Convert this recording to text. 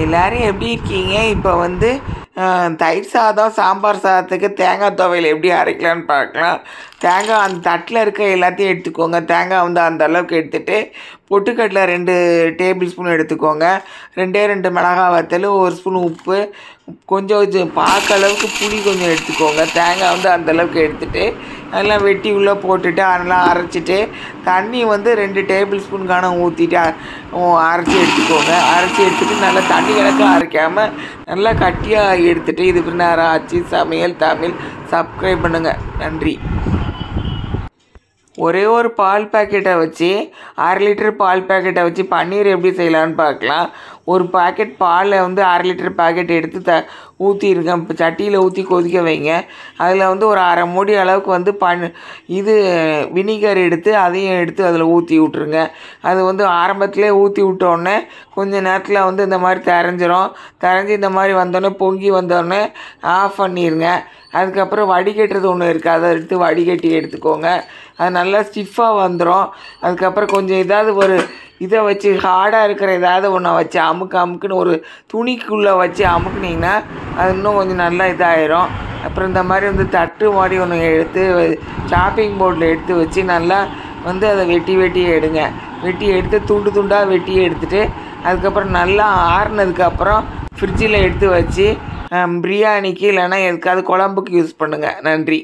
எல்லோரும் எப்படி இருக்கீங்க? இப்போ வந்து தயிர் சாதம், சாம்பார் சாதத்துக்கு தேங்காய் துவையல் எப்படி அரைக்கலான்னு பார்க்கலாம். தேங்காய் அந்த தட்டில் இருக்க எல்லாத்தையும் எடுத்துக்கோங்க. தேங்காய் வந்து அந்த அளவுக்கு எடுத்துகிட்டு பொட்டுக்கடலை 2 டேபிள் ஸ்பூன் எடுத்துக்கோங்க. 2 மிளகாய் வத்தல், 1 ஸ்பூன் உப்பு, கொஞ்சம் பார்க்க புளி கொஞ்சம் எடுத்துக்கோங்க. தேங்காய் வந்து அந்தளவுக்கு எடுத்துகிட்டு அதெல்லாம் வெட்டி உள்ளே போட்டுட்டு அதெல்லாம் அரைச்சிட்டு தண்ணி வந்து 2 டேபிள் ஸ்பூனுக்கான ஊற்றிட்டு அரைச்சி எடுத்துக்கோங்க. அரைச்சி எடுத்துகிட்டு நல்லா தண்ணி கணக்காக அரைக்காமல் நல்லா கட்டியாக எடுத்துகிட்டு இதுக்கு நேரம் ஆச்சு. சமையல் தமிழ் சப்ஸ்கிரைப் பண்ணுங்கள். நன்றி. ஒரே ஒரு பால் பேக்கெட்டை வச்சு 1/2 லிட்டர் பால் பேக்கெட்டை வச்சு பன்னீர் எப்படி செய்யலான்னு பார்க்கலாம். ஒரு பாக்கெட் பாலில் வந்து 1/2 லிட்டர் பாக்கெட் எடுத்து ஊற்றிருங்க. இப்போ சட்டியில் ஊற்றி கொதிக்க வைங்க. அதில் வந்து ஒரு 1/2 மூடி அளவுக்கு வந்து வினிகர் எடுத்து அதையும் எடுத்து அதில் ஊற்றி விட்ருங்க. அது வந்து ஆரம்பத்திலே ஊற்றி விட்டோடனே கொஞ்சம் நேரத்தில் வந்து இந்த மாதிரி திரஞ்சி இந்த மாதிரி வந்தோடனே பொங்கி வந்தோடனே ஆஃப் பண்ணிடுங்க. அதுக்கப்புறம் வடிகட்டுறது ஒன்று இருக்குது, அதை எடுத்து வடிகட்டி எடுத்துக்கோங்க. அது நல்லா ஸ்டிஃபாக வந்துடும். அதுக்கப்புறம் கொஞ்சம் ஏதாவது ஒரு இதை வச்சு ஹார்டாக இருக்கிற ஏதாவது ஒன்றை வச்சு அமுக்குன்னு ஒரு துணிக்குள்ளே வச்சு அமுக்குனிங்கன்னா அது இன்னும் கொஞ்சம் நல்லா இதாகிடும். அப்புறம் இந்த மாதிரி வந்து தட்டு மாதிரி ஒன்று எடுத்து சாப்பிங் போர்டில் எடுத்து வச்சு நல்லா வந்து அதை வெட்டி எடுங்க. வெட்டி எடுத்து துண்டாக வெட்டி எடுத்துகிட்டு அதுக்கப்புறம் நல்லா ஆறுனதுக்கப்புறம் ஃப்ரிட்ஜில் எடுத்து வச்சு பிரியாணிக்கு இல்லைன்னா எதுக்காவது குழம்புக்கு யூஸ் பண்ணுங்கள். நன்றி.